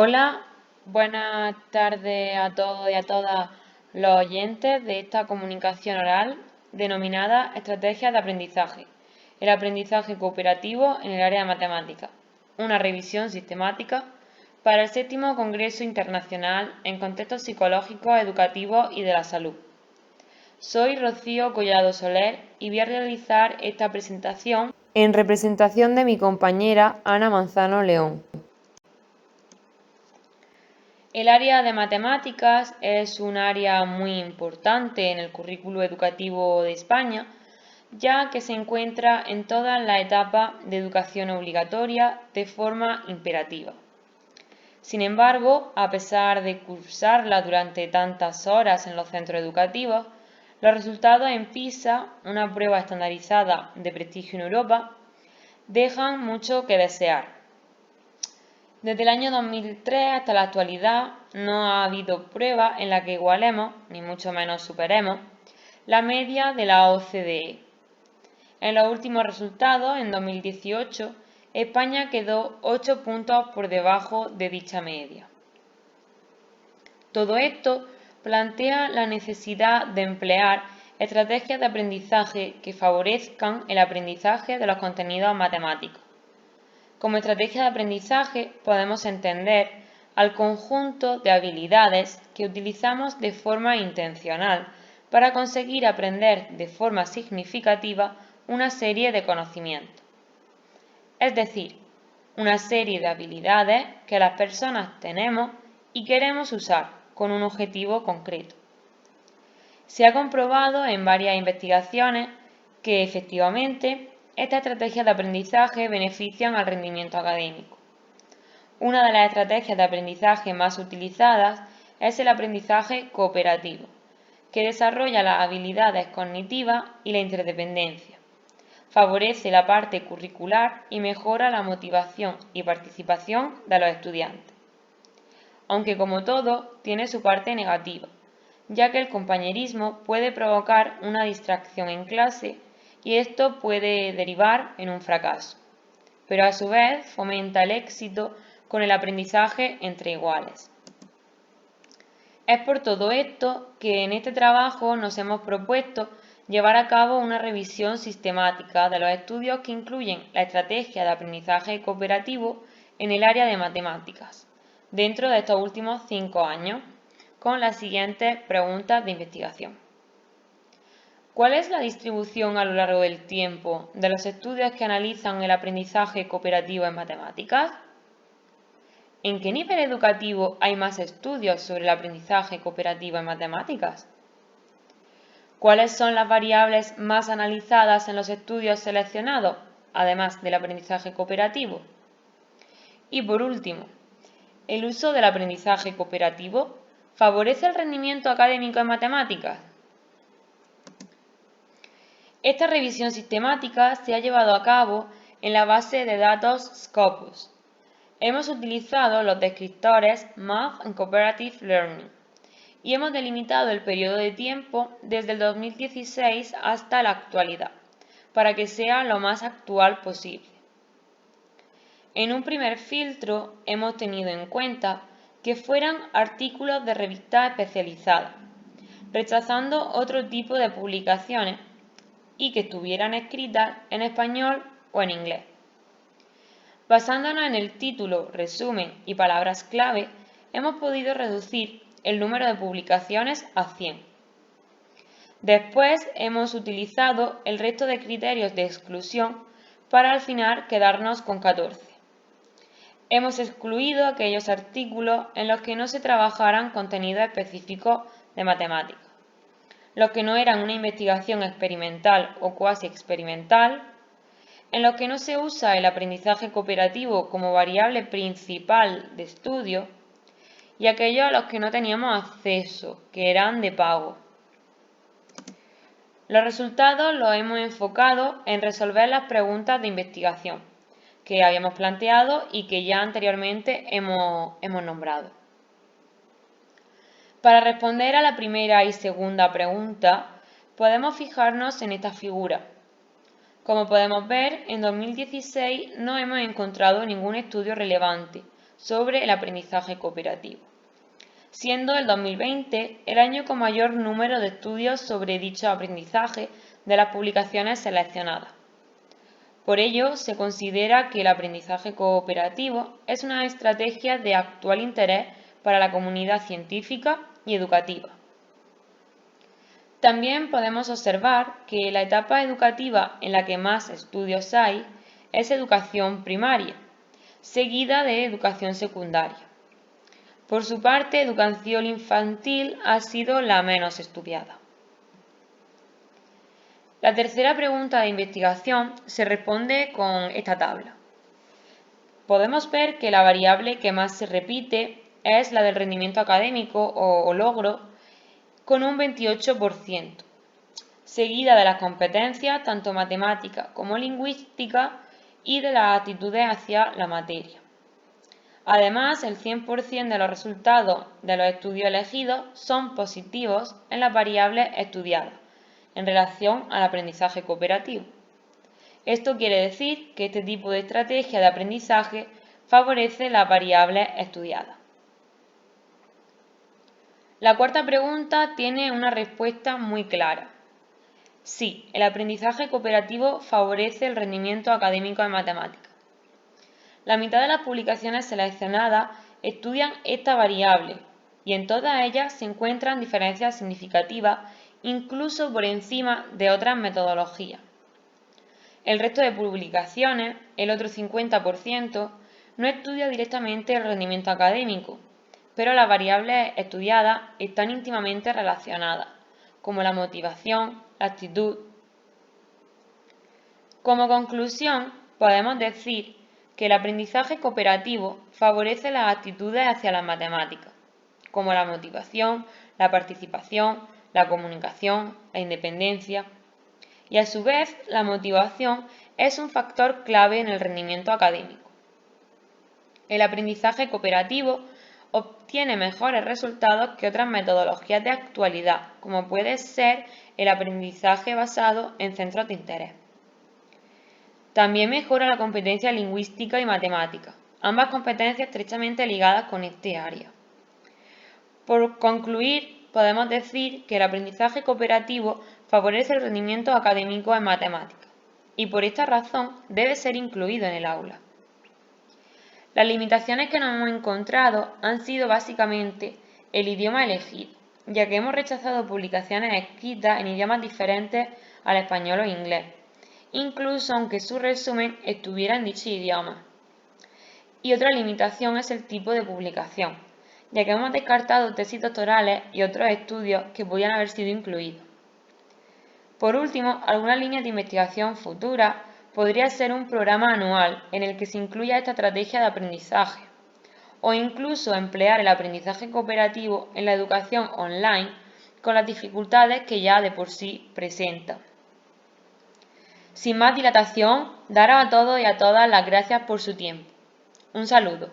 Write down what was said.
Hola, buenas tardes a todos y a todas los oyentes de esta comunicación oral denominada Estrategias de Aprendizaje, el aprendizaje cooperativo en el área de matemáticas, una revisión sistemática para el 7º Congreso Internacional en Contextos Psicológicos, Educativos y de la Salud. Soy Rocío Collado Soler y voy a realizar esta presentación en representación de mi compañera Ana Manzano León. El área de matemáticas es un área muy importante en el currículo educativo de España, ya que se encuentra en todas las etapas de educación obligatoria de forma imperativa. Sin embargo, a pesar de cursarla durante tantas horas en los centros educativos, los resultados en PISA, una prueba estandarizada de prestigio en Europa, dejan mucho que desear. Desde el año 2003 hasta la actualidad no ha habido prueba en la que igualemos, ni mucho menos superemos, la media de la OCDE. En los últimos resultados, en 2018, España quedó 8 puntos por debajo de dicha media. Todo esto plantea la necesidad de emplear estrategias de aprendizaje que favorezcan el aprendizaje de los contenidos matemáticos. Como estrategia de aprendizaje podemos entender al conjunto de habilidades que utilizamos de forma intencional para conseguir aprender de forma significativa una serie de conocimientos. Es decir, una serie de habilidades que las personas tenemos y queremos usar con un objetivo concreto. Se ha comprobado en varias investigaciones que efectivamente estas estrategias de aprendizaje benefician al rendimiento académico. Una de las estrategias de aprendizaje más utilizadas es el aprendizaje cooperativo, que desarrolla las habilidades cognitivas y la interdependencia. Favorece la parte curricular y mejora la motivación y participación de los estudiantes. Aunque como todo, tiene su parte negativa, ya que el compañerismo puede provocar una distracción en clase y esto puede derivar en un fracaso, pero a su vez fomenta el éxito con el aprendizaje entre iguales. Es por todo esto que en este trabajo nos hemos propuesto llevar a cabo una revisión sistemática de los estudios que incluyen la estrategia de aprendizaje cooperativo en el área de matemáticas, dentro de estos últimos 5 años, con las siguientes preguntas de investigación. ¿Cuál es la distribución a lo largo del tiempo de los estudios que analizan el aprendizaje cooperativo en matemáticas? ¿En qué nivel educativo hay más estudios sobre el aprendizaje cooperativo en matemáticas? ¿Cuáles son las variables más analizadas en los estudios seleccionados, además del aprendizaje cooperativo? Y por último, ¿el uso del aprendizaje cooperativo favorece el rendimiento académico en matemáticas? Esta revisión sistemática se ha llevado a cabo en la base de datos Scopus. Hemos utilizado los descriptores Math and Cooperative Learning y hemos delimitado el periodo de tiempo desde el 2016 hasta la actualidad, para que sea lo más actual posible. En un primer filtro hemos tenido en cuenta que fueran artículos de revistas especializadas, rechazando otro tipo de publicaciones y que estuvieran escritas en español o en inglés. Basándonos en el título, resumen y palabras clave, hemos podido reducir el número de publicaciones a 100. Después hemos utilizado el resto de criterios de exclusión para al final quedarnos con 14. Hemos excluido aquellos artículos en los que no se trabajaran contenidos específicos de matemáticas, los que no eran una investigación experimental o cuasi experimental, en los que no se usa el aprendizaje cooperativo como variable principal de estudio, y aquellos a los que no teníamos acceso, que eran de pago. Los resultados los hemos enfocado en resolver las preguntas de investigación que habíamos planteado y que ya anteriormente hemos nombrado. Para responder a la primera y segunda pregunta, podemos fijarnos en esta figura. Como podemos ver, en 2016 no hemos encontrado ningún estudio relevante sobre el aprendizaje cooperativo, siendo el 2020 el año con mayor número de estudios sobre dicho aprendizaje de las publicaciones seleccionadas. Por ello, se considera que el aprendizaje cooperativo es una estrategia de actual interés para la comunidad científica y educativa. También podemos observar que la etapa educativa en la que más estudios hay es educación primaria, seguida de educación secundaria. Por su parte, educación infantil ha sido la menos estudiada. La tercera pregunta de investigación se responde con esta tabla. Podemos ver que la variable que más se repite es la del rendimiento académico o logro, con un 28%, seguida de las competencias tanto matemáticas como lingüísticas y de las actitudes hacia la materia. Además, el 100% de los resultados de los estudios elegidos son positivos en las variables estudiadas en relación al aprendizaje cooperativo. Esto quiere decir que este tipo de estrategia de aprendizaje favorece las variables estudiadas. La cuarta pregunta tiene una respuesta muy clara. Sí, el aprendizaje cooperativo favorece el rendimiento académico en matemáticas. La mitad de las publicaciones seleccionadas estudian esta variable y en todas ellas se encuentran diferencias significativas, incluso por encima de otras metodologías. El resto de publicaciones, el otro 50%, no estudia directamente el rendimiento académico, pero las variables estudiadas están íntimamente relacionadas, como la motivación, la actitud. Como conclusión, podemos decir que el aprendizaje cooperativo favorece las actitudes hacia las matemáticas, como la motivación, la participación, la comunicación, la independencia, y a su vez la motivación es un factor clave en el rendimiento académico. El aprendizaje cooperativo obtiene mejores resultados que otras metodologías de actualidad, como puede ser el aprendizaje basado en centros de interés. También mejora la competencia lingüística y matemática, ambas competencias estrechamente ligadas con este área. Por concluir, podemos decir que el aprendizaje cooperativo favorece el rendimiento académico en matemáticas y por esta razón debe ser incluido en el aula. Las limitaciones que nos hemos encontrado han sido básicamente el idioma elegido, ya que hemos rechazado publicaciones escritas en idiomas diferentes al español o inglés, incluso aunque su resumen estuviera en dicho idioma. Y otra limitación es el tipo de publicación, ya que hemos descartado tesis doctorales y otros estudios que podían haber sido incluidos. Por último, algunas líneas de investigación futuras podría ser un programa anual en el que se incluya esta estrategia de aprendizaje, o incluso emplear el aprendizaje cooperativo en la educación online con las dificultades que ya de por sí presenta. Sin más dilatación, daros a todos y a todas las gracias por su tiempo. Un saludo.